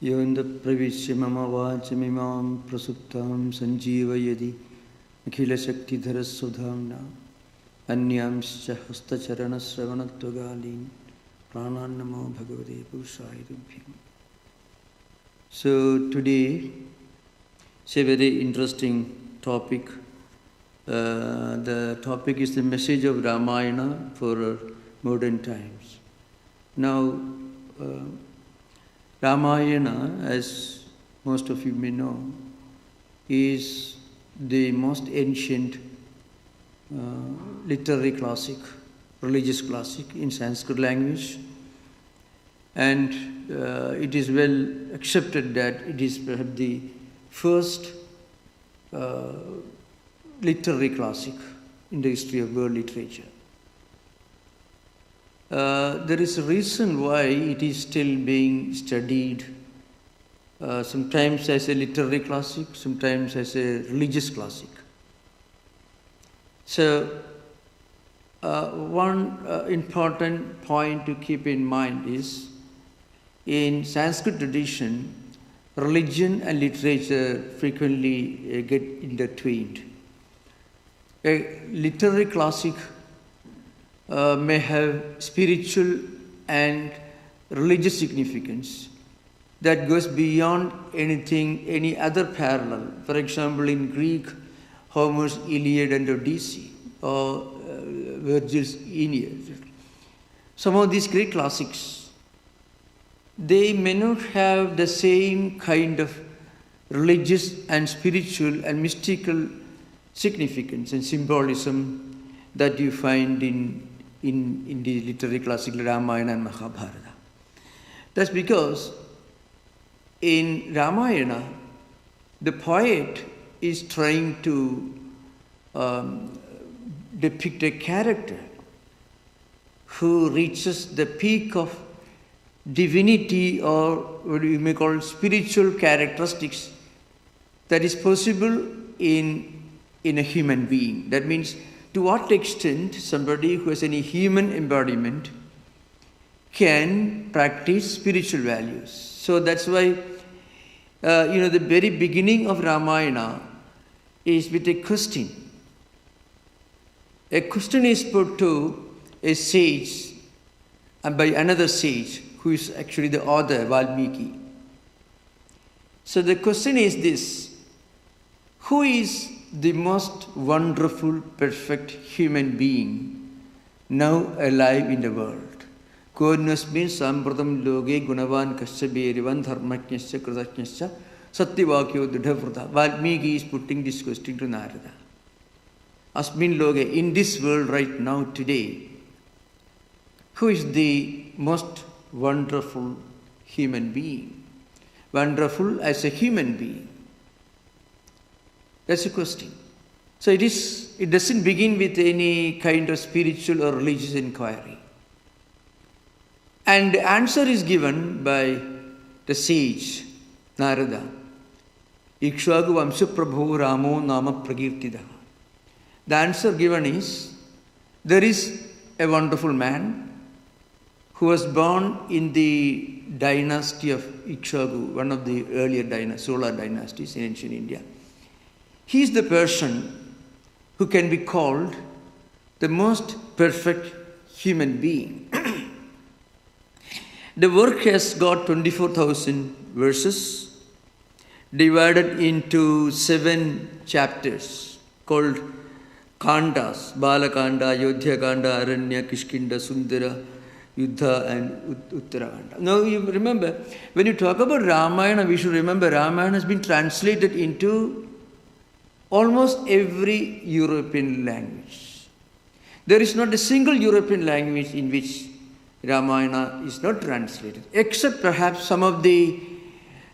Yonda pravishya mama vachamimam prasuptam sanjeevayadi akhila shakti dharasudhamna anyamscha hastacharana sravanatvagalin pranan namo bhagavate purushaya tubhyam. So today it's a very interesting topic. The topic is the message of Ramayana for modern times. Now, Ramayana, as most of you may know, is the most ancient literary classic, religious classic in Sanskrit language. And it is well accepted that it is perhaps the first literary classic in the history of world literature. There is a reason why it is still being studied, sometimes as a literary classic, sometimes as a religious classic. So, one important point to keep in mind is, in Sanskrit tradition, religion and literature frequently get intertwined. A literary classic may have spiritual and religious significance that goes beyond any other parallel. For example, in Greek, Homer's Iliad and Odyssey, or Virgil's Aeneid. Some of these Greek classics, they may not have the same kind of religious and spiritual and mystical significance and symbolism that you find in the literary classic Ramayana and Mahabharata. That's because in Ramayana, the poet is trying to depict a character who reaches the peak of divinity, or what you may call spiritual characteristics, that is possible in a human being. That means, to what extent somebody who has any human embodiment can practice spiritual values. So that's why, the very beginning of Ramayana is with a question. A question is put to a sage, and by another sage, who is actually the author, Valmiki. So the question is this: who is the most wonderful, perfect human being now alive in the world? Kodnasmin sampratam loge gunavan kasya berivan dharmaknyasya kritaknyasya satyavakyo dridhavrata. Valmiki is putting this question to Narada. Asmin loge, in this world right now, today, who is the most wonderful human being? Wonderful as a human being. That's a question. So it doesn't begin with any kind of spiritual or religious inquiry. And the answer is given by the sage, Narada. Ikshvaku vamsha prabhu ramo nama prakirtida. The answer given is, there is a wonderful man who was born in the dynasty of Ikshvaku, one of the earlier solar dynasties in ancient India. He is the person who can be called the most perfect human being. The work has got 24,000 verses divided into 7 chapters called Kandas: Balakanda, Ayodhya Kanda, Aranya, Kishkinda, Sundara, Yuddha and Uttarakanda. Now you remember, when you talk about Ramayana, we should remember Ramayana has been translated into almost every European language. There is not a single European language in which Ramayana is not translated, except perhaps some of the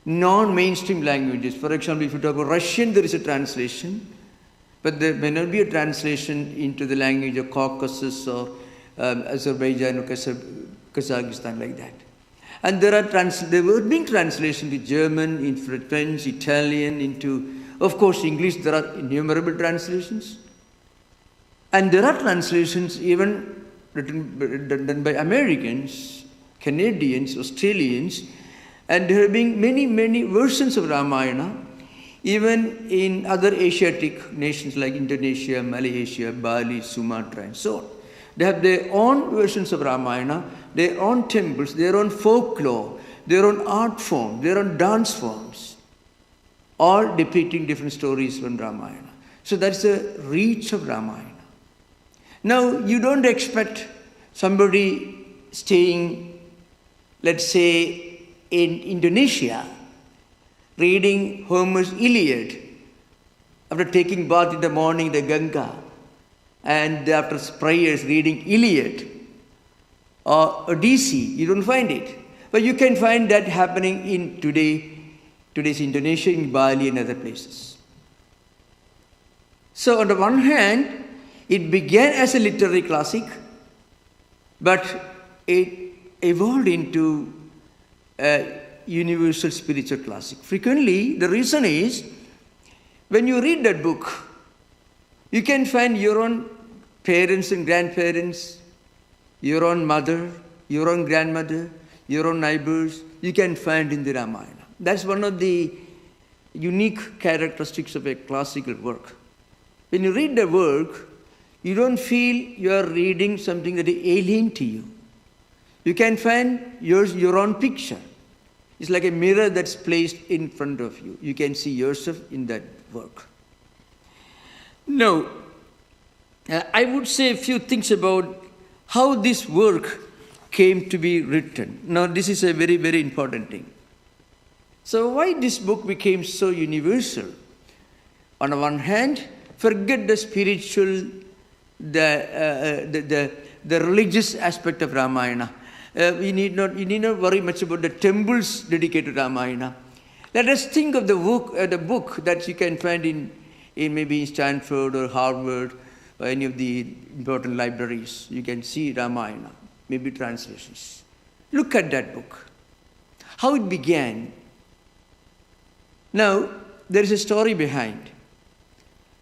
non-mainstream languages. For example, if you talk about Russian, there is a translation, but there may not be a translation into the language of Caucasus or Azerbaijan or Kazakhstan, like that. And there were being translations into German, into French, Italian, into, of course, English. There are innumerable translations. And there are translations even done by Americans, Canadians, Australians, And there have been many, many versions of Ramayana, even in other Asiatic nations like Indonesia, Malaysia, Bali, Sumatra, and so on. They have their own versions of Ramayana, their own temples, their own folklore, their own art form, their own dance forms, all depicting different stories from Ramayana. So that's the reach of Ramayana. Now, you don't expect somebody staying, let's say, in Indonesia, reading Homer's Iliad, after taking bath in the morning, the Ganga, and after prayers, reading Iliad or Odyssey. You don't find it. But you can find that happening in today's Indonesia, in Bali and other places. So on the one hand, it began as a literary classic, but it evolved into a universal spiritual classic. Frequently, the reason is, when you read that book, you can find your own parents and grandparents, your own mother, your own grandmother, your own neighbors, you can find in the Ramayana. That's one of the unique characteristics of a classical work. When you read the work, you don't feel you are reading something that is alien to you. You can find your own picture. It's like a mirror that's placed in front of you. You can see yourself in that work. Now, I would say a few things about how this work came to be written. Now, this is a very, very important thing. So, why this book became so universal? On the one hand, forget the spiritual, the religious aspect of Ramayana. You need not worry much about the temples dedicated to Ramayana. Let us think of the book that you can find in maybe Stanford or Harvard or any of the important libraries. You can see Ramayana, maybe translations. Look at that book, how it began. Now, there is a story behind.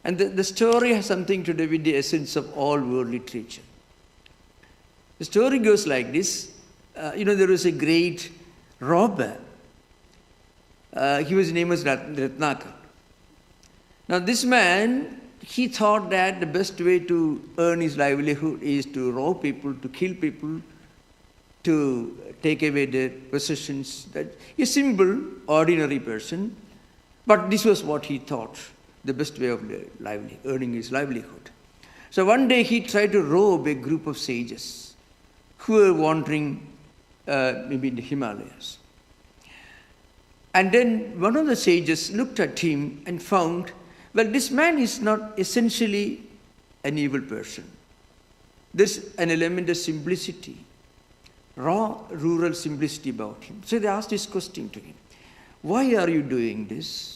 And the story has something to do with the essence of all world literature. The story goes like this. There was a great robber. His name was Ratnakar. Now, this man, he thought that the best way to earn his livelihood is to rob people, to kill people, to take away their possessions. That a simple, ordinary person. But this was what he thought, the best way of earning his livelihood. So one day he tried to rob a group of sages who were wandering maybe in the Himalayas. And then one of the sages looked at him and found, well, this man is not essentially an evil person. There's an element of simplicity, raw rural simplicity about him. So they asked this question to him, why are you doing this?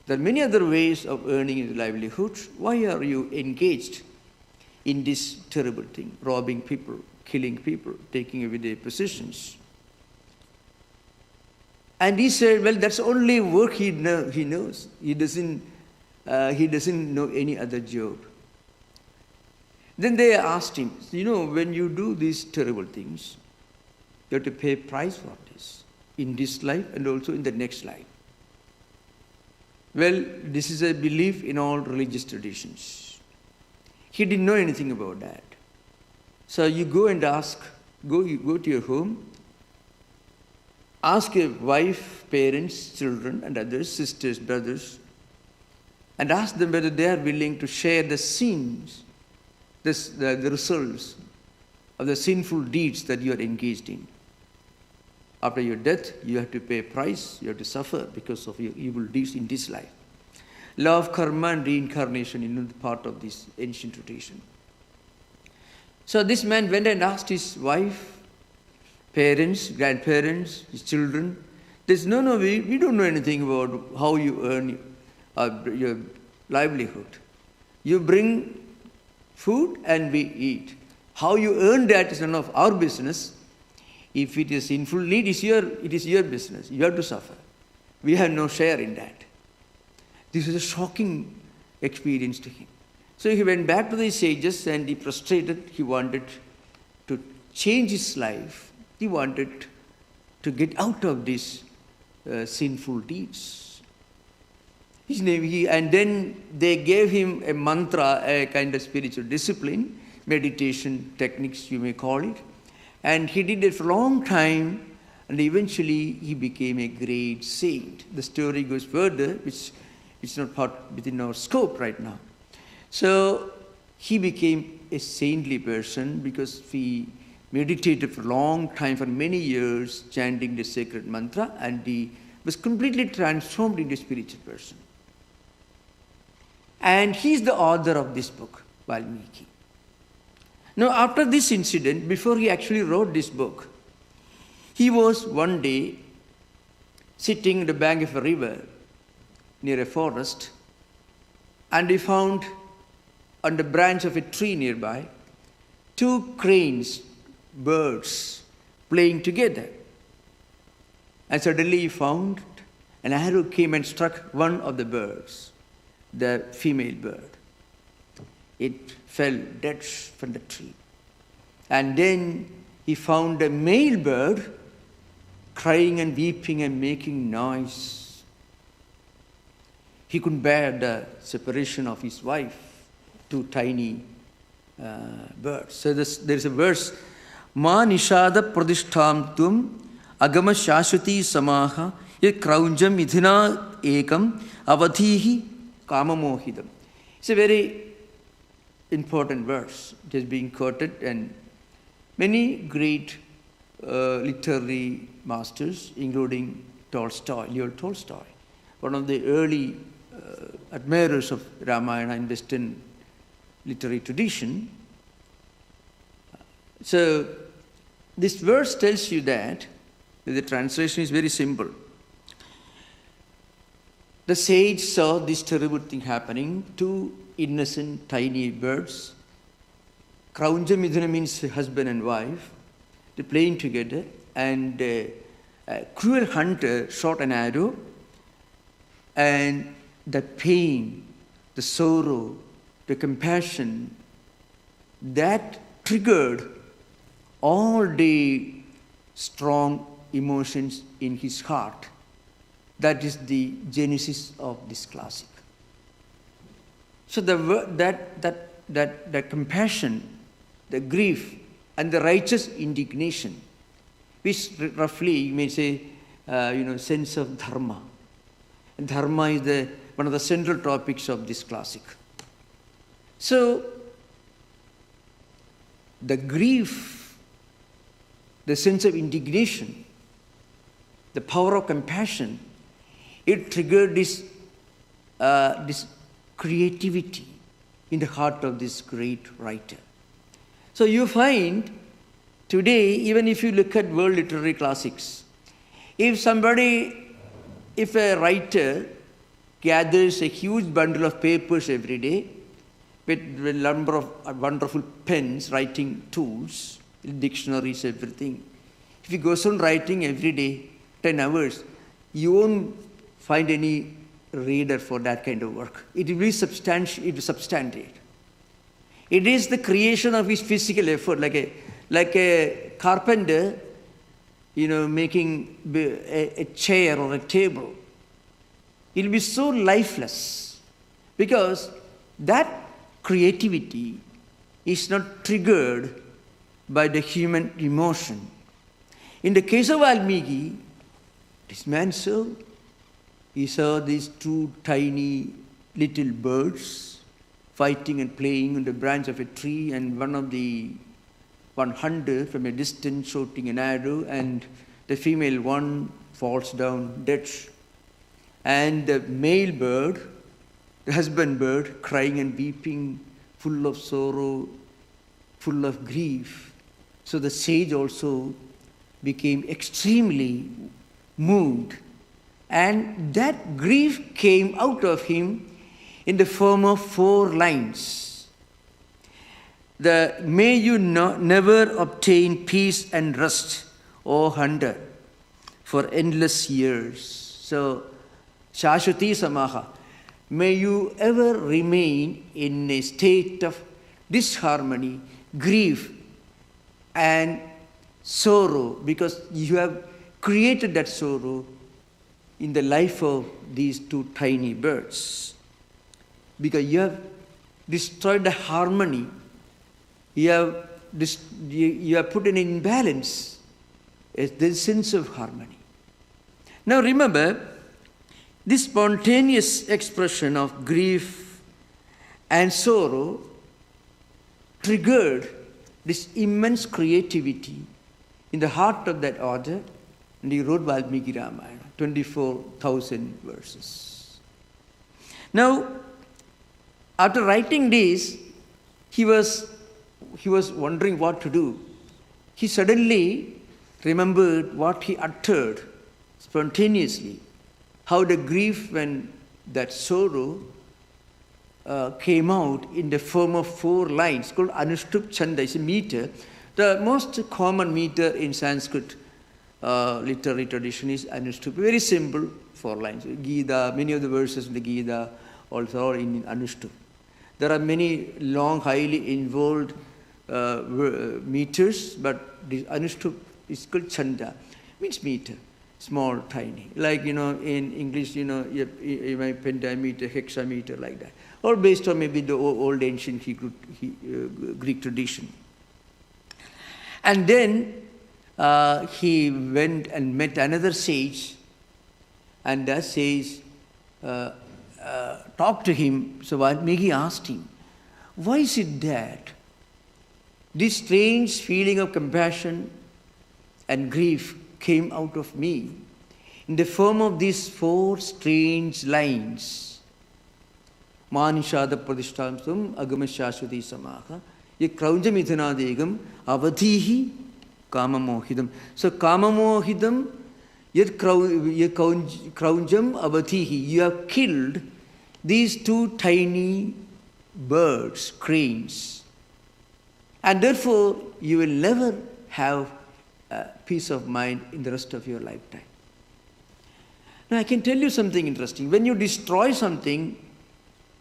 There are many other ways of earning his livelihood. Why are you engaged in this terrible thing, robbing people, killing people, taking away their possessions? And he said, well, that's only work he knows. He doesn't know any other job. Then they asked him, when you do these terrible things, you have to pay a price for this, in this life and also in the next life. Well, this is a belief in all religious traditions. He didn't know anything about that. So you go and ask, you go to your home, ask your wife, parents, children, and others, sisters, brothers, and ask them whether they are willing to share the sins, the results of the sinful deeds that you are engaged in. After your death, you have to pay a price, you have to suffer because of your evil deeds in this life. Law of karma and reincarnation, part of this ancient tradition. So this man went and asked his wife, parents, grandparents, his children. They said, no, we don't know anything about how you earn your livelihood. You bring food and we eat. How you earn that is none of our business. If it is sinful need, it is your business. You have to suffer. We have no share in that. This is a shocking experience to him. So he went back to the sages and he prostrated. He wanted to change his life. He wanted to get out of these sinful deeds. His name, and then they gave him a mantra, a kind of spiritual discipline, meditation techniques you may call it. And he did it for a long time, and eventually he became a great saint. The story goes further, which is not part within our scope right now. So he became a saintly person because he meditated for a long time, for many years, chanting the sacred mantra, and he was completely transformed into a spiritual person. And he is the author of this book, Valmiki. Now, after this incident, before he actually wrote this book, he was one day sitting on the bank of a river near a forest, and he found on the branch of a tree nearby 2 cranes, birds, playing together. And suddenly he found an arrow came and struck one of the birds, the female bird. It fell dead from the tree. And then he found a male bird crying and weeping and making noise. He couldn't bear the separation of his wife, 2 tiny birds. So there's a verse, Ma nishada pradishtam tum agama shashwati samaha yat kraunjam idhina ekam avadhihi kamamohidam. It's a very important verse. It is being quoted, and many great literary masters, including Tolstoy, Leo Tolstoy, one of the early admirers of Ramayana in Western literary tradition. So this verse tells you that the translation is very simple. The sage saw this terrible thing happening, 2 innocent tiny birds. Kraunja Midhuna means husband and wife. They're playing together, and a cruel hunter shot an arrow, and the pain, the sorrow, the compassion, that triggered all the strong emotions in his heart. That is the genesis of this classic. So that compassion, the grief, and the righteous indignation, which roughly you may say, sense of dharma. And dharma is one of the central topics of this classic. So the grief, the sense of indignation, the power of compassion, it triggered this creativity in the heart of this great writer. So you find today, even if you look at world literary classics, if a writer gathers a huge bundle of papers every day with a number of wonderful pens, writing tools, dictionaries, everything, if he goes on writing every day, 10 hours, you won't find any reader for that kind of work. It will be substantiate. It is the creation of his physical effort, like a carpenter, making a chair or a table. It will be so lifeless because that creativity is not triggered by the human emotion. In the case of Valmiki, this man he saw these 2 tiny little birds fighting and playing on the branch of a tree, and one hunter from a distance shooting an arrow, and the female one falls down dead. And the male bird, the husband bird, crying and weeping, full of sorrow, full of grief. So the sage also became extremely moved, and that grief came out of him in the form of 4 lines. May you never obtain peace and rest, O hunter, for endless years. So, Shashwati Samaha, may you ever remain in a state of disharmony, grief, and sorrow, because you have created that sorrow in the life of these two tiny birds. Because you have destroyed the harmony, you have put an imbalance, the sense of harmony. Now remember, this spontaneous expression of grief and sorrow triggered this immense creativity in the heart of that author, and he wrote Valmiki Ramayana, 24,000 verses. Now, after writing this, he was wondering what to do. He suddenly remembered what he uttered spontaneously, how the grief and that sorrow came out in the form of 4 lines called Anushtup Chanda. It's a meter. The most common meter in Sanskrit literary tradition is Anushtup. Very simple 4 lines. Gita, many of the verses in the Gita also are in Anushtup. There are many long, highly involved meters, but this Anushtup is called Chanda, means meter, small, tiny. Like, in English, you might pentameter, hexameter, like that. Or based on maybe the old ancient Greek tradition. And then he went and met another sage, and that sage talked to him. So Valmiki asked him, why is it that this strange feeling of compassion and grief came out of me in the form of these 4 strange lines? Manishada pradishtamsam agamashashvati samaha ye kraunjamithanadigam avadhihi kamamohidam. So kamamohidam yet kraunjam avadhihi. You have killed these 2 tiny birds, cranes. And therefore, you will never have peace of mind in the rest of your lifetime. Now, I can tell you something interesting. When you destroy something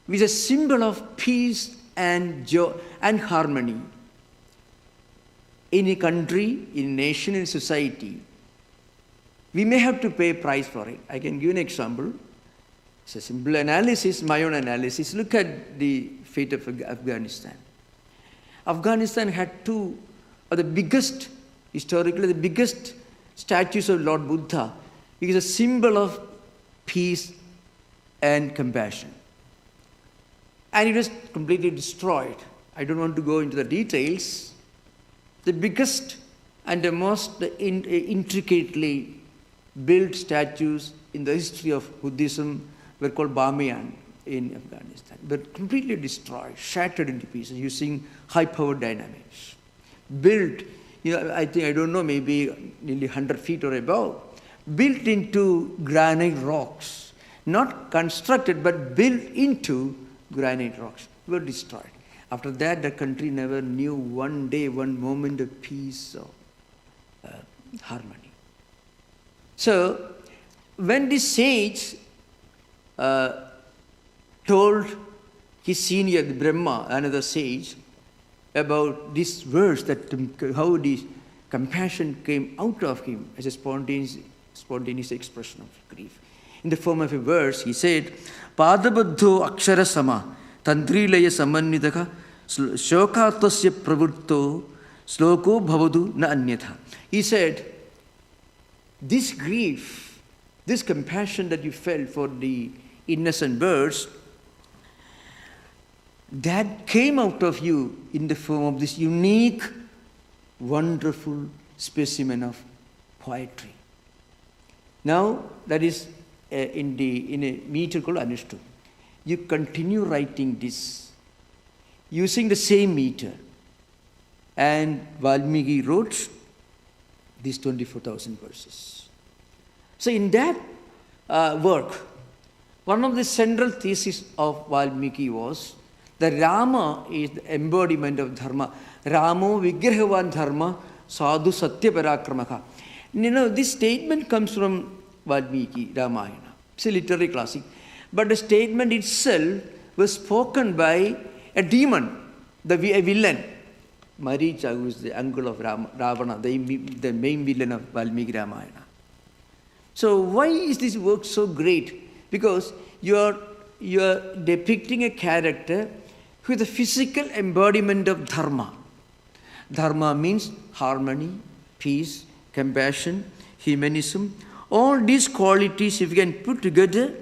which is a symbol of peace and joy and harmony in a country, in a nation, in society, we may have to pay a price for it. I can give an example. It's a simple analysis, my own analysis. Look at the fate of Afghanistan. Afghanistan had 2 of the biggest, historically, the biggest statues of Lord Buddha. It is a symbol of peace and compassion. And it was completely destroyed. I don't want to go into the details. The biggest and the most intricately built statues in the history of Buddhism were called Bamiyan in Afghanistan. But completely destroyed, shattered into pieces using high-power dynamics. Built, I don't know, maybe nearly 100 feet or above. Built into granite rocks. Not constructed, but built into granite rocks. Were destroyed. After that, the country never knew one day, one moment of peace or harmony. So, when this sage told his senior, the Brahma, another sage, about this verse, that how this compassion came out of him as a spontaneous expression of grief. In the form of a verse, he said, Padabaddho akshara sama, tandrilaya samannidaka, shokatasya pravurto, sloko bhavadu na anyatha. He said, this grief, this compassion that you felt for the innocent birds, that came out of you in the form of this unique, wonderful specimen of poetry. Now, that is in a meter called Anushtup. You continue writing this using the same meter. And Valmiki wrote these 24,000 verses. So in that work, one of the central theses of Valmiki was that Rama is the embodiment of Dharma. Ramo vigrahavan Dharma sadhu satya parakramaka. This statement comes from Valmiki Ramayana. It's a literary classic. But the statement itself was spoken by a demon, a villain. Maricha, who is the uncle of Ravana, the main villain of Valmiki Ramayana. So why is this work so great? Because you are depicting a character who is the physical embodiment of dharma. Dharma means harmony, peace, compassion, humanism. All these qualities, if you can put together,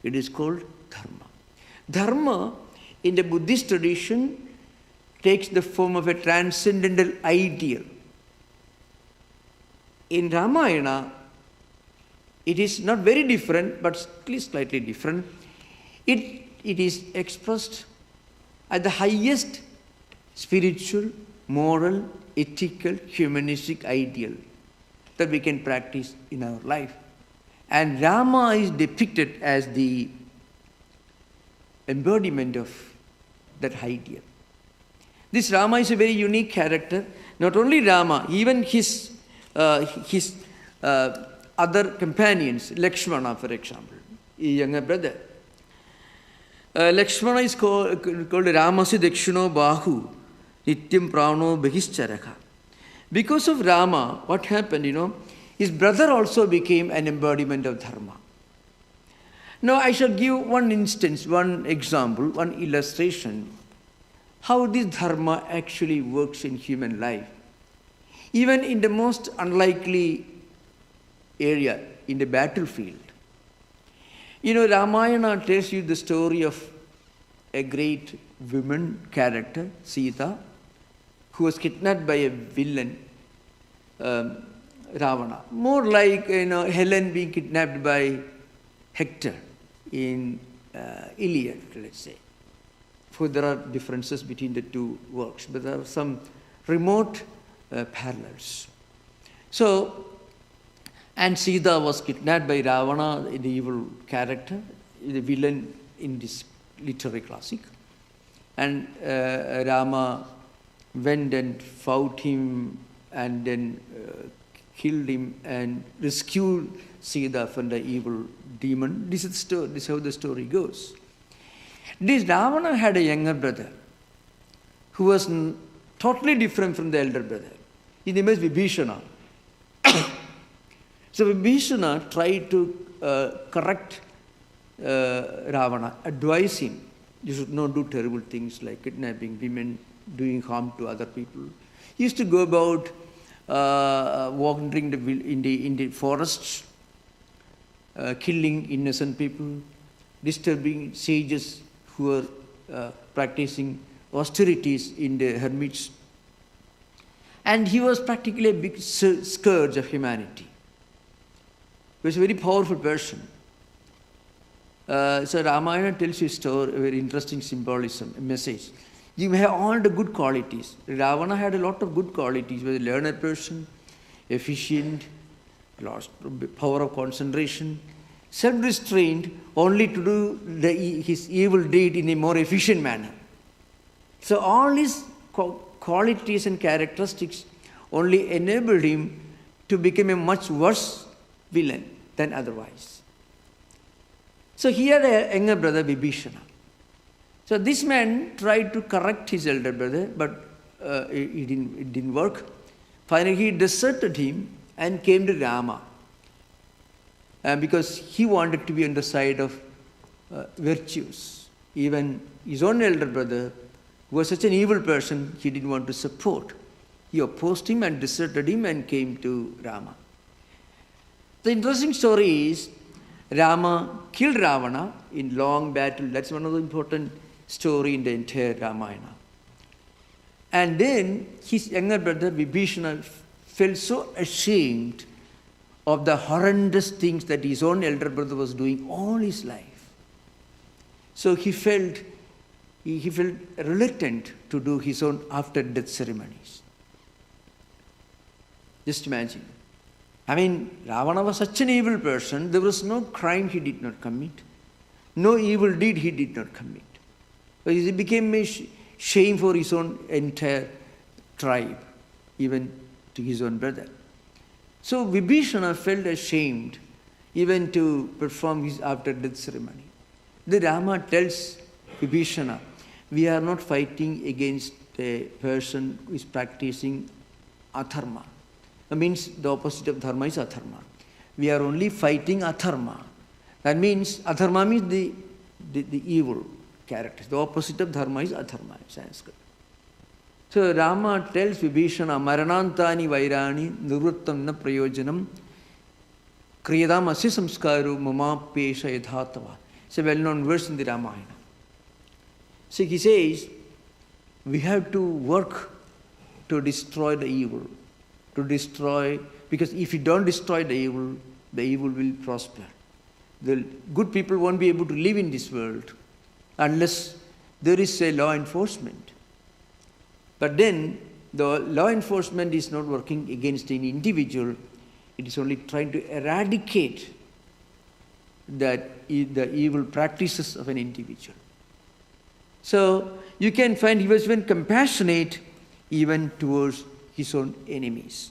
it is called dharma. Dharma, in the Buddhist tradition, takes the form of a transcendental ideal. In Ramayana, it is not very different, but at least slightly different. It is expressed at the highest spiritual, moral, ethical, humanistic ideal that we can practice in our life. And Rama is depicted as the embodiment of that ideal. This Rama is a very unique character. Not only Rama, even his other companions, Lakshmana, for example, a younger brother. Lakshmana is called Ramasi Dakshino Bahu, Nityam Prano Bahischaraka. Because of Rama, what happened, his brother also became an embodiment of dharma. Now I shall give one instance, one example, one illustration, how this dharma actually works in human life. Even in the most unlikely area, in the battlefield. Ramayana tells you the story of a great woman character, Sita, who was kidnapped by a villain, Ravana. More like Helen being kidnapped by Hector in Iliad, let's say. For there are differences between the two works, but there are some remote parallels. So, and Sita was kidnapped by Ravana, the evil character, the villain in this literary classic. And Rama went and fought him and then killed him and rescued Sita from the evil demon. This is how the story goes. This Ravana had a younger brother who was totally different from the elder brother. His name is Vibhishana. So Vibhishana tried to correct Ravana, advise him. You should not do terrible things like kidnapping women, doing harm to other people. He used to go about wandering in the forests, killing innocent people, disturbing sages who were practicing austerities in the hermits. And he was practically a big scourge of humanity. He was a very powerful person. So Ramayana tells you a story, a very interesting symbolism, a message. You have all the good qualities. Ravana had a lot of good qualities. He was a learned person, efficient, lost power of concentration, self-restrained, only to do his evil deed in a more efficient manner. So all his qualities and characteristics only enabled him to become a much worse villain than otherwise. So he had a younger brother, Vibhishana. So this man tried to correct his elder brother, but it didn't work. Finally, he deserted him and came to Rama because he wanted to be on the side of virtues. Even his own elder brother, who was such an evil person, he didn't want to support. He opposed him and deserted him and came to Rama. The interesting story is Rama killed Ravana in long battle. That's one of the important story in the entire Ramayana. And then his younger brother Vibhishana felt so ashamed of the horrendous things that his own elder brother was doing all his life. So he felt reluctant to do his own after-death ceremonies. Just imagine. Ravana was such an evil person, there was no crime he did not commit, no evil deed he did not commit. But it became a shame for his own entire tribe, even to his own brother. So Vibhishana felt ashamed even to perform his after-death ceremony. The Rama tells Vibhishana, we are not fighting against a person who is practicing adharma. That means the opposite of dharma is adharma. We are only fighting adharma. That means adharma means the evil characters. The opposite of dharma is adharma in Sanskrit. So Rama tells Vibhishana, Maranantani vairani nirvrittam na prayojanam kriyadam asya samskaru mama pesha yadhatava. It's a well-known verse in the Ramayana. So he says, we have to work to destroy the evil. Because if you don't destroy the evil will prosper. The good people won't be able to live in this world unless there is a law enforcement. But then the law enforcement is not working against any individual. It is only trying to eradicate the evil practices of an individual. So you can find he was even compassionate even towards his own enemies.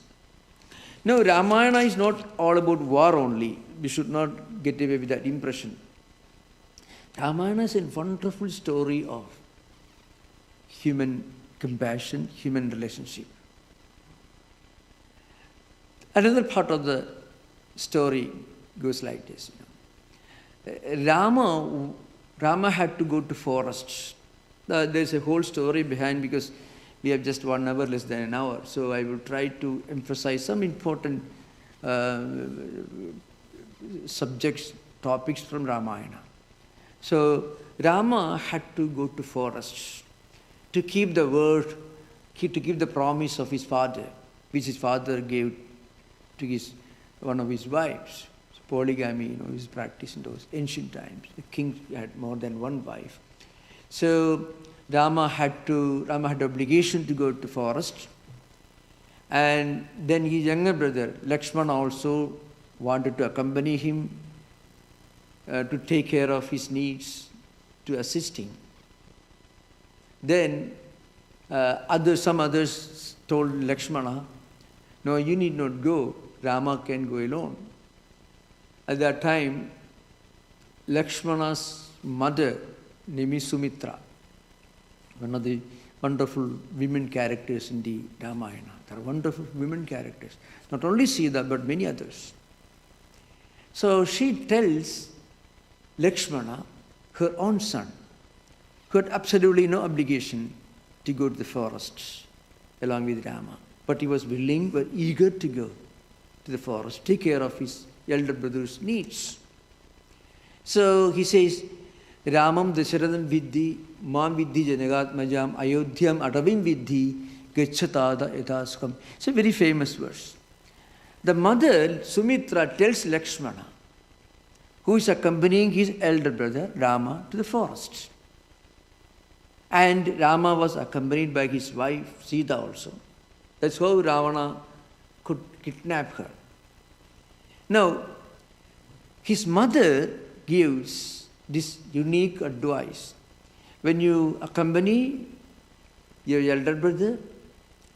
Now Ramayana is not all about war only. We should not get away with that impression. Ramayana is a wonderful story of human compassion, human relationship. Another part of the story goes like this. Rama had to go to forests. There's a whole story behind because we have just 1 hour, less than an hour. So I will try to emphasize some important subjects, topics from Ramayana. So Rama had to go to forests to keep the word, to keep the promise of his father, which his father gave to one of his wives. Polygamy, is practiced in those ancient times. The king had more than one wife. So Rama had obligation to go to forest. And then his younger brother, Lakshmana, also wanted to accompany him to take care of his needs, to assist him. Then some others told Lakshmana, no, you need not go. Rama can go alone. At that time, Lakshmana's mother, name is Sumitra, one of the wonderful women characters in the Ramayana. There are wonderful women characters. Not only Sita, but many others. So she tells Lakshmana, her own son, who had absolutely no obligation to go to the forests along with Rama. But he was willing, but eager to go to the forest, take care of his elder brother's needs. So he says, Ramam Dasharadam Vidhi, Mam Vidhi Janagatmajam, Ayodhyam Atavim Vidhi, Gacchatada Etaskam. It's a very famous verse. The mother, Sumitra, tells Lakshmana, who is accompanying his elder brother, Rama, to the forest. And Rama was accompanied by his wife, Sita also. That's how Ravana could kidnap her. Now, his mother gives this unique advice. When you accompany your elder brother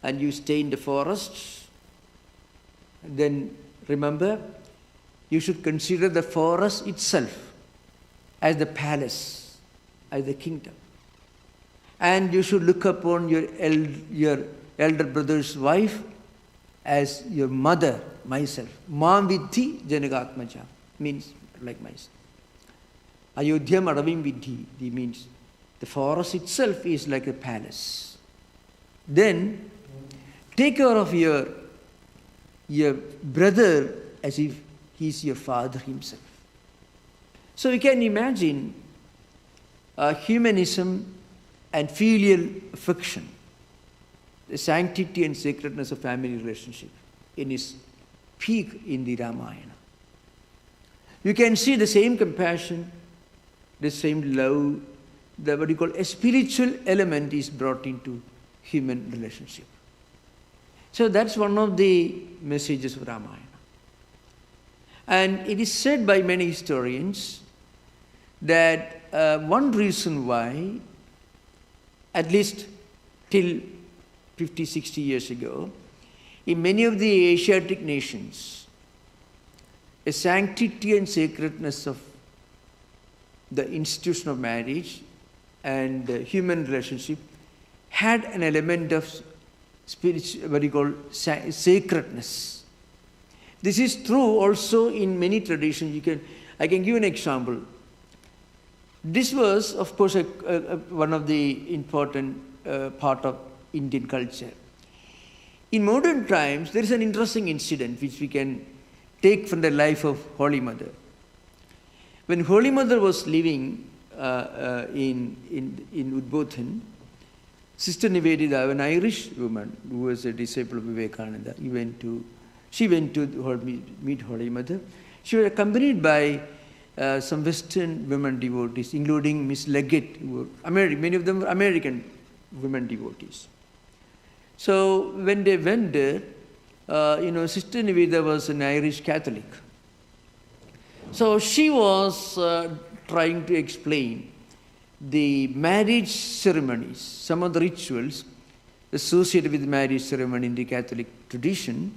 and you stay in the forest, then remember, you should consider the forest itself as the palace, as the kingdom. And you should look upon your elder brother's wife as your mother, myself. Mam Vidhi Janagatmaja means like myself. Ayodhyam Aravim Vidhi means the forest itself is like a palace. Then take care of your brother as if he is your father himself. So you can imagine humanism and filial affection, the sanctity and sacredness of family relationship in its peak in the Ramayana. You can see the same compassion, the same love, what you call a spiritual element is brought into human relationship. So that's one of the messages of Ramayana. And it is said by many historians that one reason why, at least till 50, 60 years ago, in many of the Asiatic nations, a sanctity and sacredness of the institution of marriage and human relationship had an element of spiritual, what you call sacredness. This is true also in many traditions. I can give an example. This was, of course, one of the important part of Indian culture. In modern times, there is an interesting incident which we can take from the life of Holy Mother. When Holy Mother was living in Udbodhan, Sister Nivedita, an Irish woman who was a disciple of Vivekananda, she went to meet Holy Mother. She was accompanied by some Western women devotees, including Miss Leggett, who were many of them were American women devotees. So when they went there, Sister Nivedita was an Irish Catholic. So she was trying to explain the marriage ceremonies, some of the rituals associated with marriage ceremony in the Catholic tradition.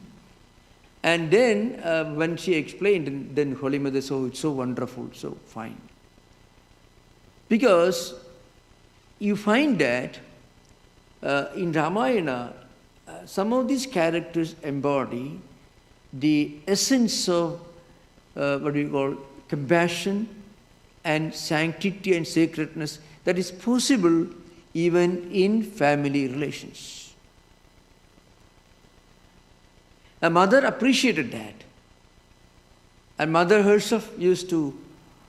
And then when she explained, then Holy Mother said, "Oh, it's so wonderful, so fine." Because you find that in Ramayana, some of these characters embody the essence of what we call compassion and sanctity and sacredness that is possible even in family relations. A mother appreciated that. And mother herself used to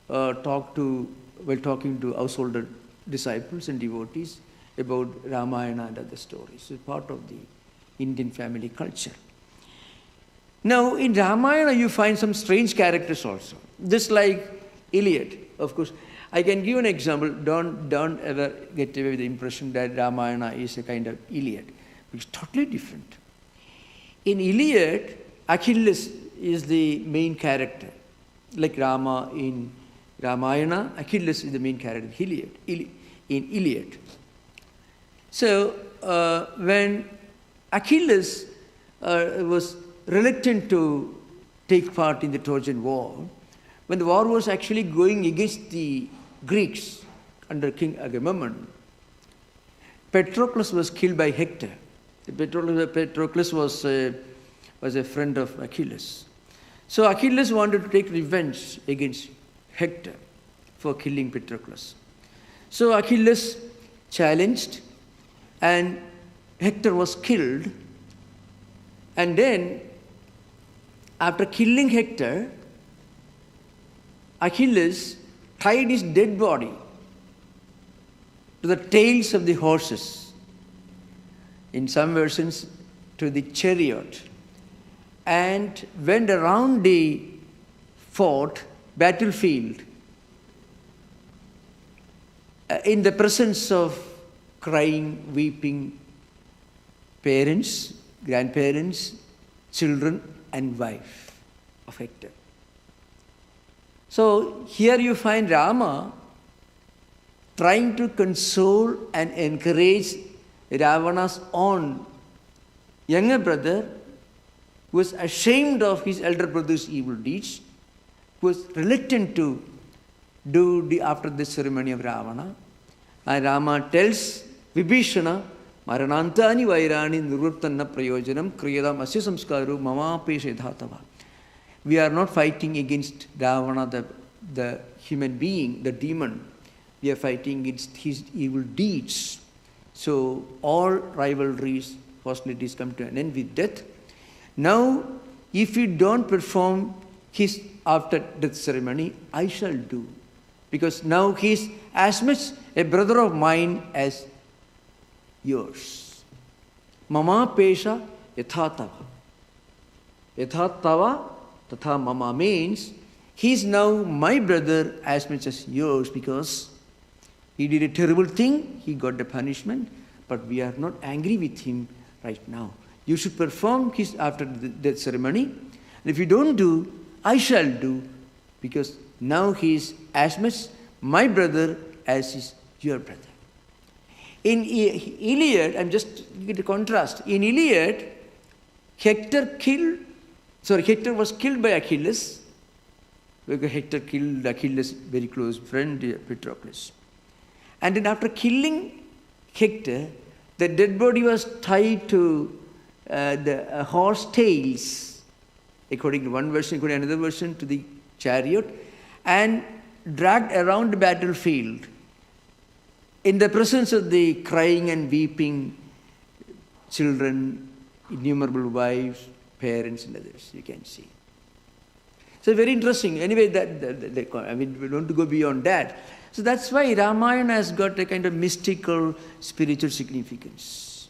while talking to householder disciples and devotees about Ramayana and other stories. It's part of the Indian family culture. Now, in Ramayana, you find some strange characters also. Just like Iliad, of course. I can give an example. Don't ever get away with the impression that Ramayana is a kind of Iliad. It's totally different. In Iliad, Achilles is the main character. Like Rama in Ramayana, Achilles is the main character in Iliad. So, when Achilles was reluctant to take part in the Trojan War, when the war was actually going against the Greeks under King Agamemnon, Patroclus was killed by Hector. Patroclus was a friend of Achilles. So Achilles wanted to take revenge against Hector for killing Patroclus. So Achilles challenged, and Hector was killed. And then, after killing Hector, Achilles tied his dead body to the tails of the horses, in some versions to the chariot, and went around the battlefield, in the presence of crying, weeping parents, grandparents, children, and wife of Hector. So here you find Rama trying to console and encourage Ravana's own younger brother, who was ashamed of his elder brother's evil deeds, who was reluctant to do after the ceremony of Ravana. And Rama tells Vibhishana, "Maranantani vairani nirvurtanna prayojanam kriyadam asya samskaru mama peshethatava." We are not fighting against Ravana, the human being, the demon. We are fighting against his evil deeds. So all rivalries, hostilities come to an end with death. Now, if you don't perform his after-death ceremony, I shall do. Because now he is as much a brother of mine as yours. Mama pesha yathatava. Yathatava tatha mama means he is now my brother as much as yours, because he did a terrible thing, he got the punishment, but we are not angry with him right now. You should perform his after death ceremony, and if you don't do, I shall do, because now he is as much my brother as is your brother. In Iliad, I'm just giving a contrast. In Iliad, Hector was killed by Achilles, because Hector killed Achilles' very close friend, Patroclus. And then after killing Hector, the dead body was tied to the horse tails according to one version, according to another version, to the chariot, and dragged around the battlefield in the presence of the crying and weeping children, innumerable wives, parents, and others, you can see. So very interesting. Anyway, I mean, we don't want to go beyond that. So that's why Ramayana has got a kind of mystical, spiritual significance.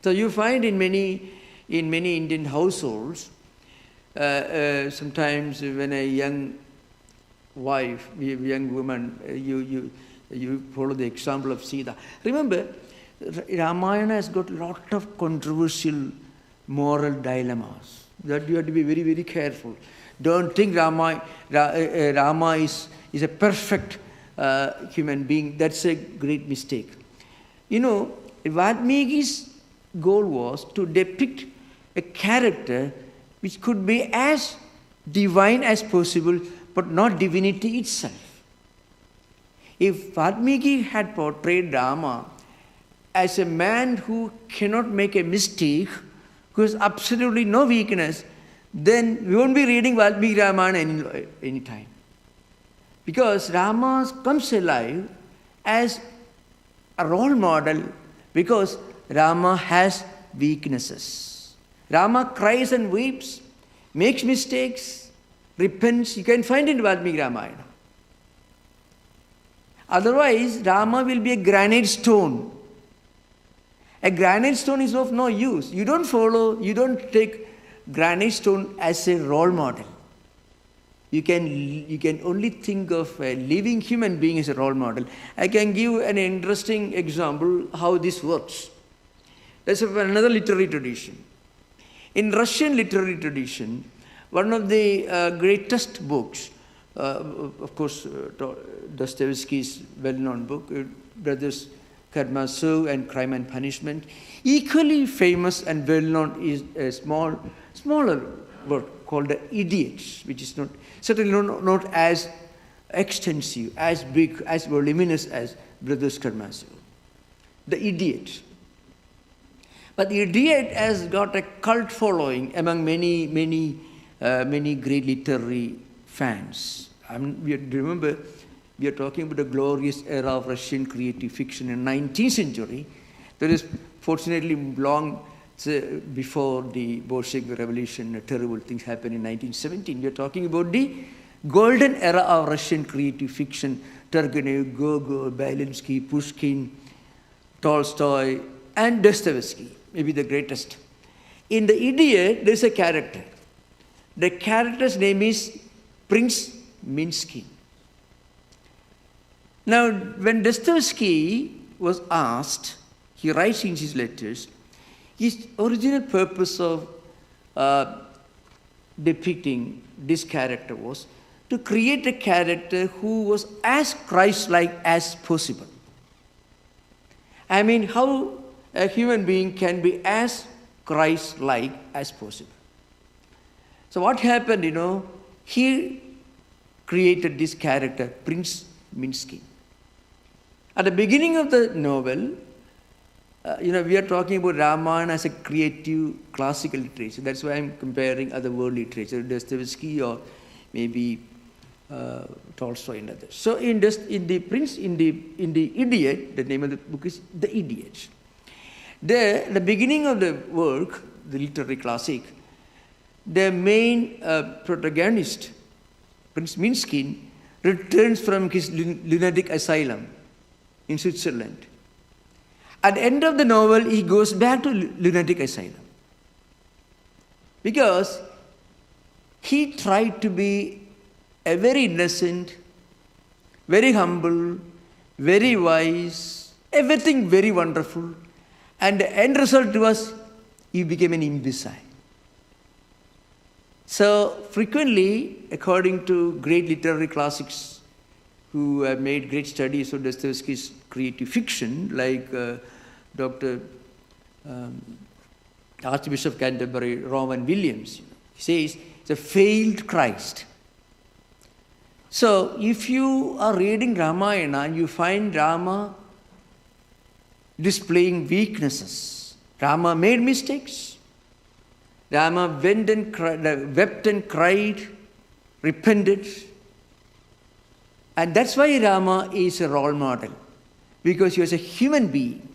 So you find in many Indian households, sometimes when a young wife, a young woman, you follow the example of Sita. Remember, Ramayana has got a lot of controversial moral dilemmas that you have to be very, very careful. Don't think Rama is a perfect human being. That's a great mistake. You know, Valmiki's goal was to depict a character which could be as divine as possible, but not divinity itself. If Valmiki had portrayed Rama as a man who cannot make a mistake, who has absolutely no weakness, then we won't be reading Valmiki Ramayana any time. Because Rama comes alive as a role model because Rama has weaknesses. Rama cries and weeps, makes mistakes, repents. You can find it in Valmiki Ramayana. Otherwise, Rama will be a granite stone. A granite stone is of no use. You don't take granite stone as a role model. You can only think of a living human being as a role model. I can give an interesting example how this works. That's another literary tradition. In Russian literary tradition, one of the greatest books, of course, Dostoevsky's well-known book, Brothers Karamazov and Crime and Punishment. Equally famous and well-known is a smaller work called The Idiots, which is certainly not as extensive, as big, as voluminous as Brothers Karamazov. The Idiot. But The Idiot has got a cult following among many great literary fans. Remember, we are talking about the glorious era of Russian creative fiction in the 19th century. That is fortunately long before the Bolshevik Revolution, terrible things happened in 1917. We are talking about the golden era of Russian creative fiction. Turgenev, Gogol, Belinsky, Pushkin, Tolstoy, and Dostoevsky, maybe the greatest. In The Idiot, there is a character. The character's name is Prince Minsky. Now, when Dostoevsky was asked, he writes in his letters, his original purpose of depicting this character was to create a character who was as Christ-like as possible. I mean, how a human being can be as Christ-like as possible. So what happened, he created this character, Prince Minsky. At the beginning of the novel, we are talking about Ramayana as a creative classical literature. That's why I'm comparing other world literature, Dostoevsky or maybe Tolstoy and others. So in the Idiot, the name of the book is The Idiot. There, the beginning of the work, the literary classic, the main protagonist, Prince Minsky, returns from his lunatic asylum in Switzerland. At the end of the novel, he goes back to lunatic asylum because he tried to be a very innocent, very humble, very wise, everything very wonderful, and the end result was he became an imbecile. So frequently, according to great literary classics who have made great studies of Dostoevsky's creative fiction, like Dr. Archbishop of Canterbury, Rowan Williams, he says it's a failed Christ. So if you are reading Ramayana and you find Rama displaying weaknesses, Rama made mistakes, Rama went and wept and cried, repented. And that's why Rama is a role model, because he was a human being.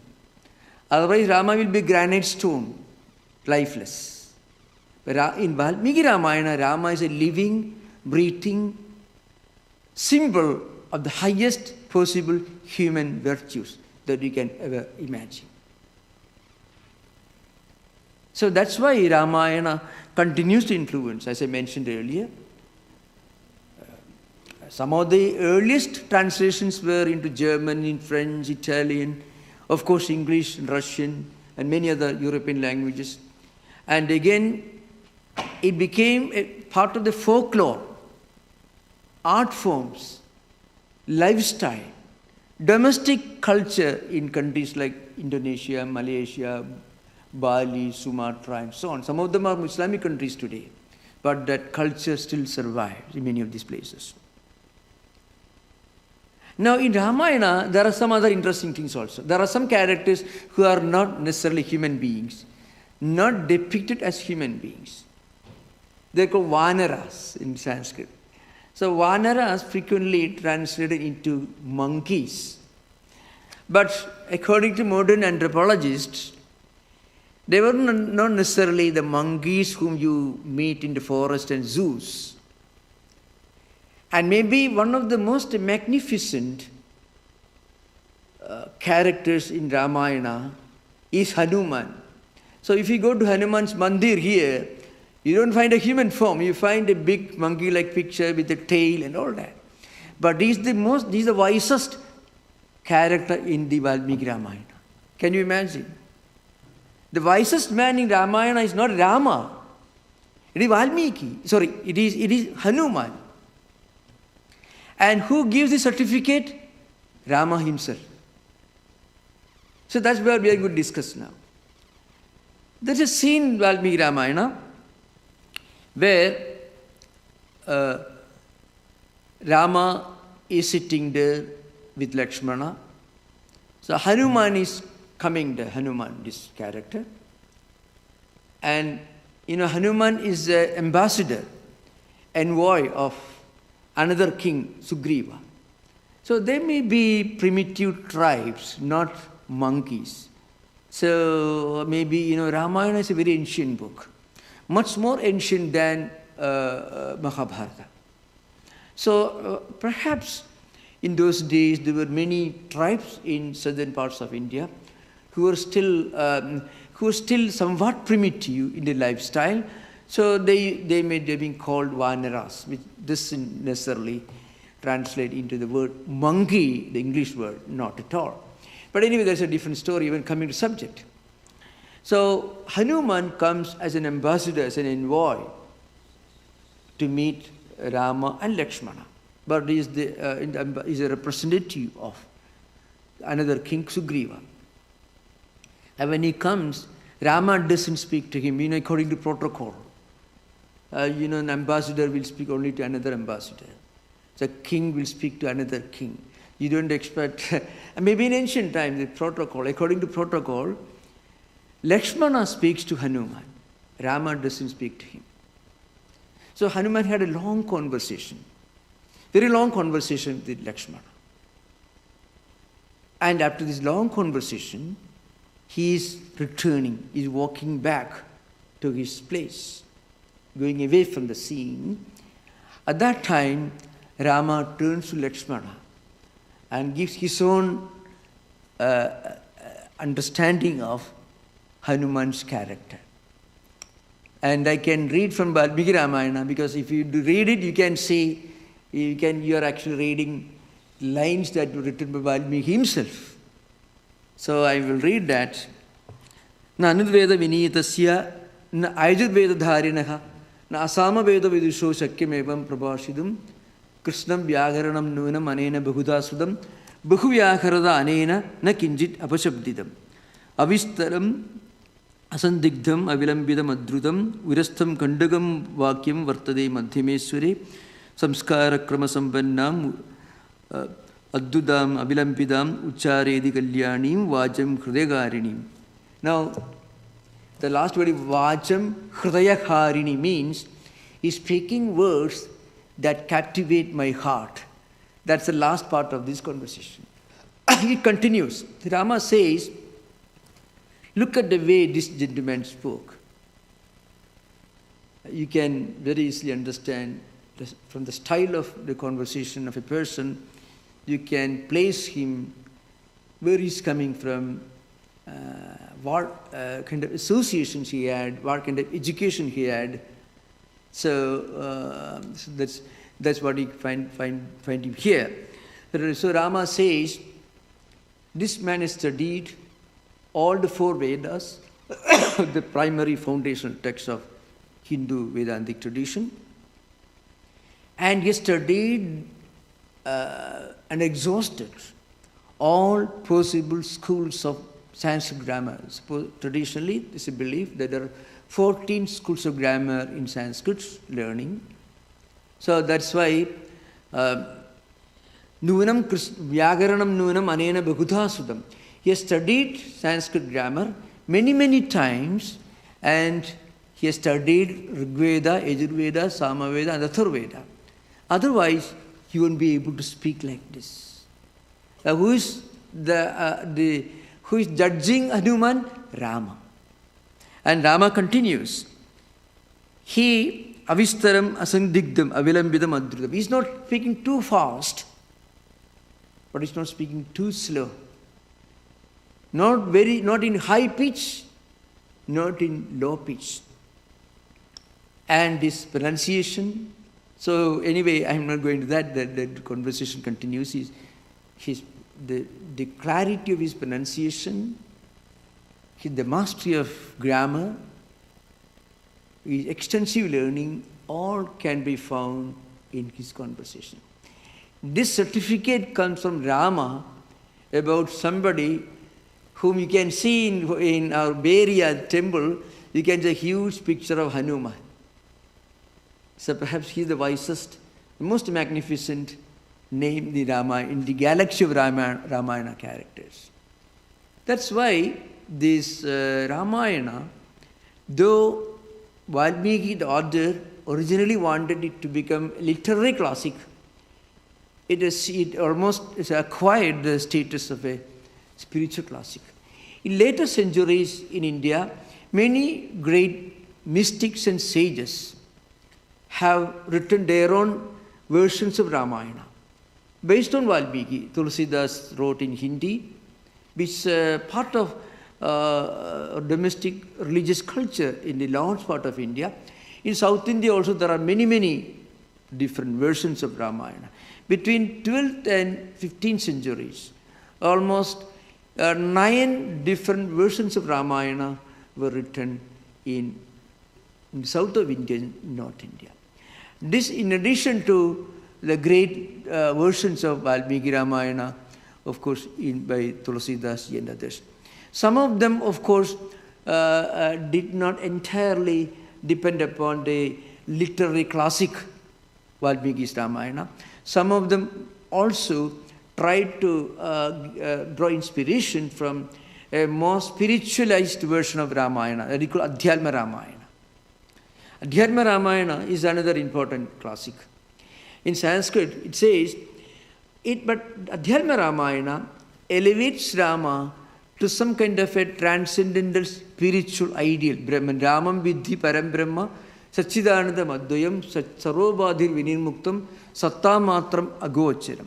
Otherwise, Rama will be granite stone, lifeless. But in Valmiki Ramayana, Rama is a living, breathing symbol of the highest possible human virtues that you can ever imagine. So that's why Ramayana continues to influence, as I mentioned earlier. Some of the earliest translations were into German, French, Italian, of course English, Russian, and many other European languages. And again, it became a part of the folklore, art forms, lifestyle, domestic culture in countries like Indonesia, Malaysia, Bali, Sumatra, and so on. Some of them are Islamic countries today, but that culture still survives in many of these places. Now, in Ramayana, there are some other interesting things also. There are some characters who are not necessarily human beings, not depicted as human beings. They're called Vanaras in Sanskrit. So, Vanaras frequently translated into monkeys. But according to modern anthropologists, they were not necessarily the monkeys whom you meet in the forest and zoos. And maybe one of the most magnificent characters in Ramayana is Hanuman. So if you go to Hanuman's mandir here, you don't find a human form. You find a big monkey-like picture with a tail and all that. But he's the wisest character in the Valmiki Ramayana. Can you imagine? The wisest man in Ramayana is not Rama. It is Valmiki. Sorry, it is Hanuman. And who gives the certificate? Rama himself. So that's where we are going to discuss now. There's a scene in Valmiki Ramayana where Rama is sitting there with Lakshmana. So Hanuman is coming there, Hanuman, this character. And, Hanuman is the ambassador, envoy of another king, Sugriva. So they may be primitive tribes, not monkeys. So maybe, Ramayana is a very ancient book, much more ancient than Mahabharata. So perhaps in those days there were many tribes in southern parts of India who were still somewhat primitive in their lifestyle. So they may have been called Vanaras, which doesn't necessarily translate into the word monkey, the English word, not at all. But anyway, there's a different story when coming to subject. So Hanuman comes as an ambassador, as an envoy to meet Rama and Lakshmana. But he is a representative of another king, Sugriva. And when he comes, Rama doesn't speak to him, according to protocol. An ambassador will speak only to another ambassador. The king will speak to another king. You don't expect, maybe in ancient times, the protocol, according to protocol, Lakshmana speaks to Hanuman. Rama doesn't speak to him. So Hanuman had a long conversation, very long conversation with Lakshmana. And after this long conversation, he is returning, he is walking back to his place, going away from the scene. At that time, Rama turns to Lakshmana and gives his own understanding of Hanuman's character. And I can read from Valmiki Ramayana, because if you read it, you can see, you are actually reading lines that were written by Valmiki himself. So I will read that. Na anudveda viniyatasya na ayurveda dharinaha na asama veda vidusho shakyamevam prabhashidum krishnam vyagaranam nunam anena bahudasudam bahu vyakarada anena na kinjit apashabdidam avistaram asandigdham avilambidam adrutam virastham kandagam vakyam vartade madhyamesware samskara krama sambannam addudam avilambidam ucharedi kalyanim vajam hridayagarinim. Now, The last word, Vacham Hridayaharini, means he's speaking words that captivate my heart. That's the last part of this conversation. It continues. Rama says, look at the way this gentleman spoke. You can very easily understand from the style of the conversation of a person, you can place him where he's coming from, what kind of associations he had, what kind of education he had. So that's what you find him here. So Rama says, this man has studied all the 4 Vedas, the primary foundational text of Hindu Vedantic tradition, and he studied and exhausted all possible schools of Sanskrit grammar. Traditionally, there's a belief that there are 14 schools of grammar in Sanskrit learning. So that's why Nunam Vyagaranam Nunam Anena Bhagudha Sudam. He has studied Sanskrit grammar many times, and he has studied Rigveda, Yajurveda, Samaveda, and Atharvaveda. Otherwise, he won't be able to speak like this. Who is judging Hanuman? Rama. And Rama continues. He avistaram asandigdam avilambidam adrutam. He's not speaking too fast, but he's not speaking too slow. Not in high pitch, not in low pitch. And this pronunciation. So anyway, I'm not going to that. The conversation continues. The clarity of his pronunciation, the mastery of grammar, his extensive learning, all can be found in his conversation. This certificate comes from Rama about somebody whom you can see in our Bay Area temple. You can see a huge picture of Hanuman. So perhaps he's the wisest, the most magnificent name in the galaxy of Ramayana characters. That's why this Ramayana, though Valmiki, the author, originally wanted it to become a literary classic, it almost acquired the status of a spiritual classic. In later centuries in India, many great mystics and sages have written their own versions of Ramayana. Based on Valmiki, Tulsidas wrote in Hindi, which is part of domestic religious culture in the large part of India. In South India also there are many different versions of Ramayana. Between 12th and 15th centuries, almost 9 different versions of Ramayana were written in the south of India and North India. This in addition to the great versions of Valmiki Ramayana, of course, by Tulsidas and others. Some of them, of course, did not entirely depend upon the literary classic Valmiki's Ramayana. Some of them also tried to draw inspiration from a more spiritualized version of Ramayana, that is called Adhyatma Ramayana. Adhyatma Ramayana is another important classic. In Sanskrit, it says, but Adhyatma Ramayana elevates Rama to some kind of a transcendental spiritual ideal. Brahman Ramam Vidhi Param Brahma Sachidananda Madhuyam Sarobadhir Vinirmuktam Satta Matram Agocharam.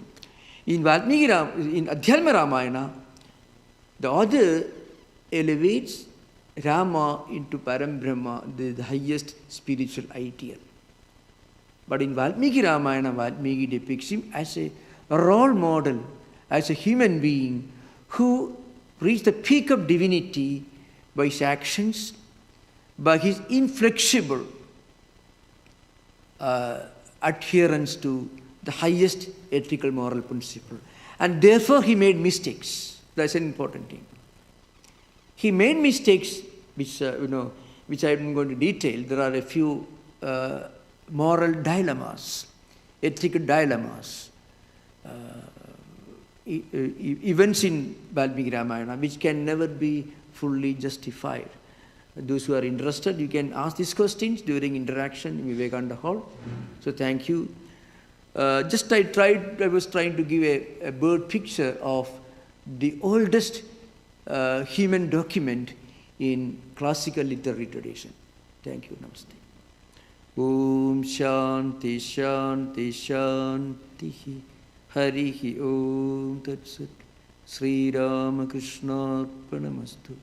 In Adhyatma Ramayana, the author elevates Rama into Param Brahma, the highest spiritual ideal. But in Valmiki Ramayana, Valmiki depicts him as a role model, as a human being who reached the peak of divinity by his actions, by his inflexible adherence to the highest ethical moral principle. And therefore he made mistakes. That's an important thing. He made mistakes which I'm going to detail. There are a few moral dilemmas, ethical dilemmas, events in Valmiki Ramayana which can never be fully justified. Those who are interested, you can ask these questions during interaction in Vivekananda Hall. So thank you. I was trying to give a bird picture of the oldest human document in classical literary tradition. Thank you. Namaste. Om Shanti Shanti Shanti Harihi Om Tat Sat Sri Ramakrishna Arpanamastu.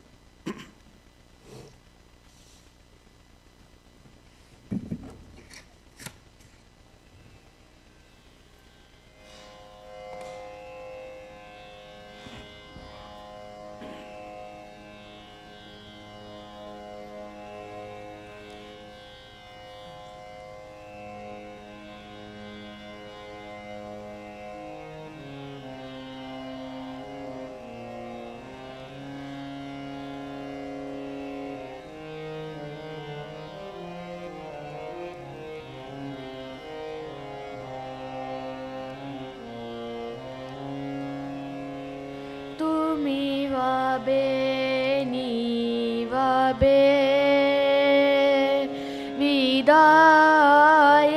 Vidaye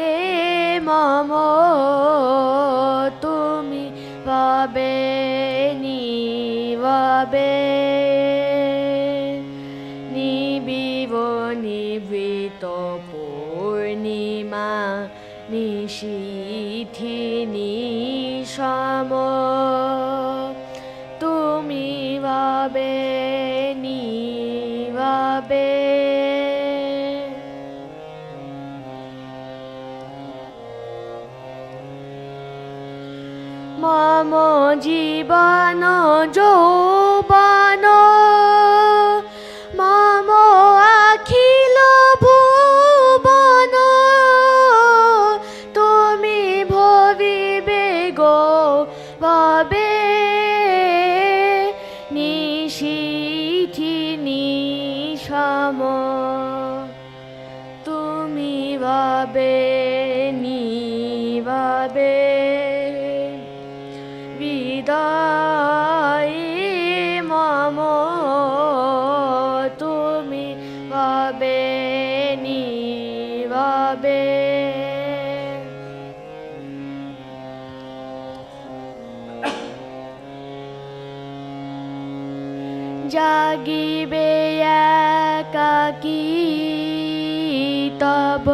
mamo tumi vabe ni vabe ni vivo ni vito purnima ni shithi ni shamo tumi vabe ni vabe Mamo jibano jobano Mamo akhilo bhubano Tumi bhavibe go vabe Nishithi nishamo Tumi vabe ni vabe Vidaye mamo tumi vabe ni vabe Jagibe yakaki tab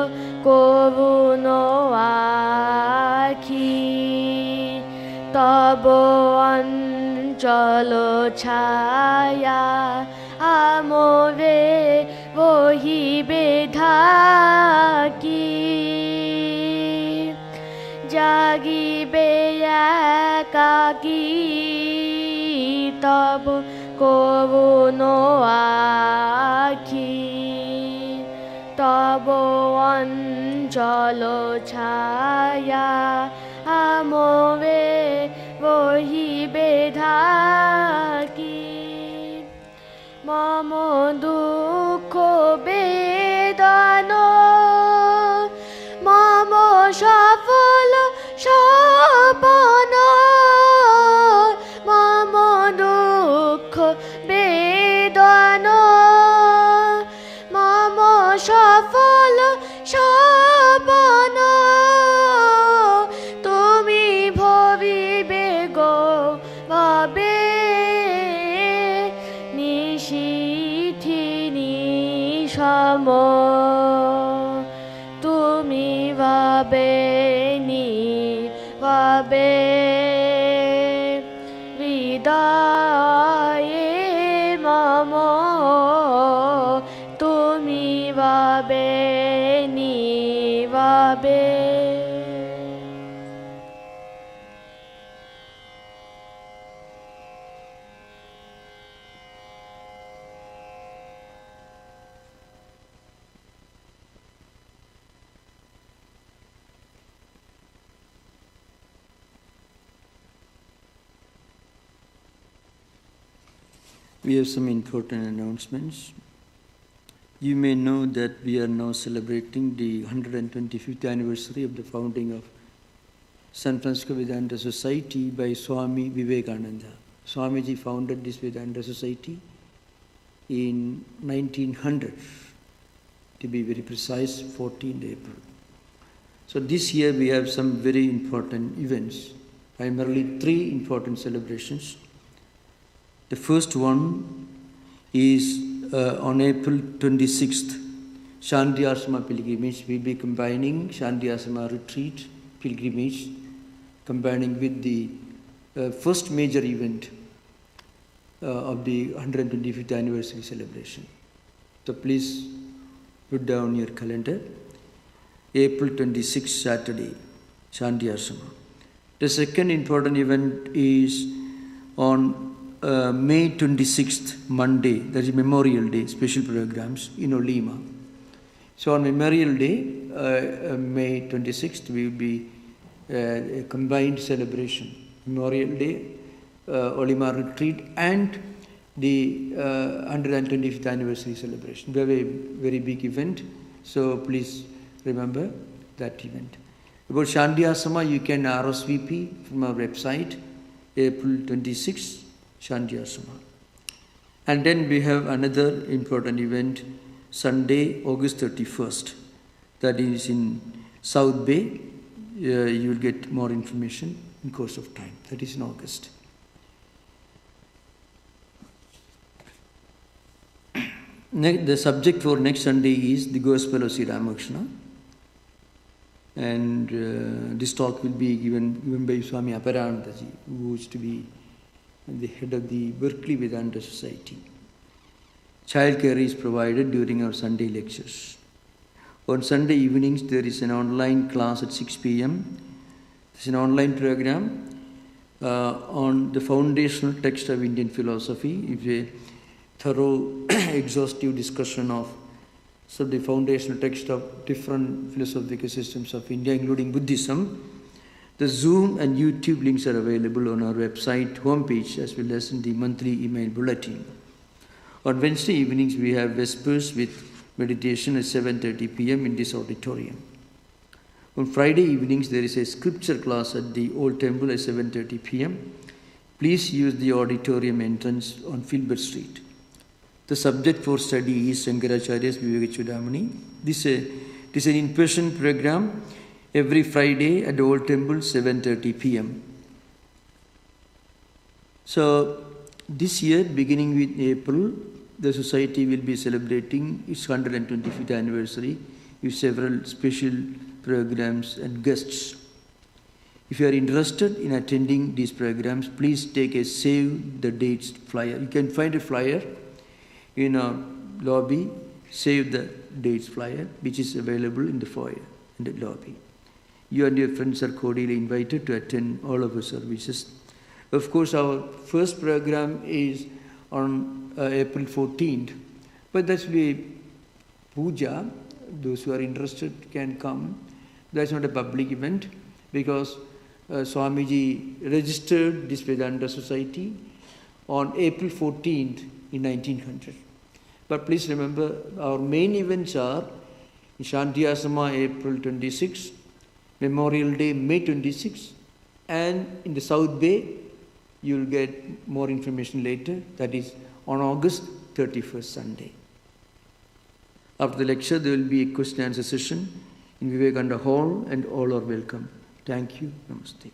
kovuno akhi Tabo anchalo chaya amove vohi bedhaki Jagi beya kaki tabo kovuno akhi Tabo anchalo chaya amove vohi bedhaki mamo dukho bedano mamo shafalo shabano mamo dukho bedano mamo shafalo shabano Nishamo tumi vabe ni vabe Vidaye mamo tumi vabe ni vabe We have some important announcements. You may know that we are now celebrating the 125th anniversary of the founding of San Francisco Vedanta Society by Swami Vivekananda. Swamiji founded this Vedanta Society in 1900, to be very precise, 14th April. So this year we have some very important events, primarily 3 important celebrations. The first one is on April 26th, Shanti Ashrama pilgrimage. We'll be combining Shanti Ashrama retreat pilgrimage, combining with the first major event of the 125th anniversary celebration. So please put down your calendar. April 26th, Saturday, Shanti Ashrama. The second important event is on May 26th, Monday, that is Memorial Day, special programs in Olima. So on Memorial Day, May 26th, we will be a combined celebration. Memorial Day, Olima retreat, and the 125th anniversary celebration. We have a very big event, so please remember that event. About Shanti Ashrama, you can RSVP from our website, April 26th, Shanti Ashrama. And then we have another important event, Sunday, August 31st. That is in South Bay. You will get more information in course of time. That is in August. The subject for next Sunday is the Gospel of Sri Ramakrishna. And this talk will be given by Swami Aparanandaji, who is to be the head of the Berkeley Vedanta Society. Childcare is provided during our Sunday lectures. On Sunday evenings, there is an online class at 6 p.m. It's an online program on the foundational text of Indian philosophy. It's a thorough, exhaustive discussion of the foundational text of different philosophical systems of India, including Buddhism. The Zoom and YouTube links are available on our website homepage as well as in the monthly email bulletin. On Wednesday evenings, we have Vespers with meditation at 7:30 p.m. in this auditorium. On Friday evenings, there is a scripture class at the Old Temple at 7:30 p.m. Please use the auditorium entrance on Filbert Street. The subject for study is Shankaracharya's Vivekachudamani. This is an in-person program every Friday at the Old Temple, 7:30 p.m. So this year, beginning with April, the society will be celebrating its 125th anniversary with several special programs and guests. If you are interested in attending these programs, please take a save the dates flyer. You can find a flyer in our lobby, save the dates flyer, which is available in the foyer, in the lobby. You and your friends are cordially invited to attend all of our services. Of course, our first program is on April 14th, but that will be puja. Those who are interested can come. That's not a public event because Swamiji registered this Vedanta Society on April 14th in 1900. But please remember, our main events are in Shanti Ashrama, April 26, Memorial Day, May 26, and in the South Bay, you will get more information later, that is on August 31st, Sunday. After the lecture, there will be a question and answer session in Vivekananda Hall, and all are welcome. Thank you. Namaste.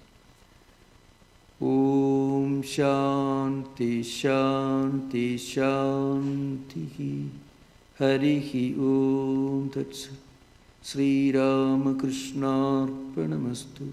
Om Shanti Shanti Shanti Harihi Om Tat Sat Sri Ramakrishna Arpanamastu.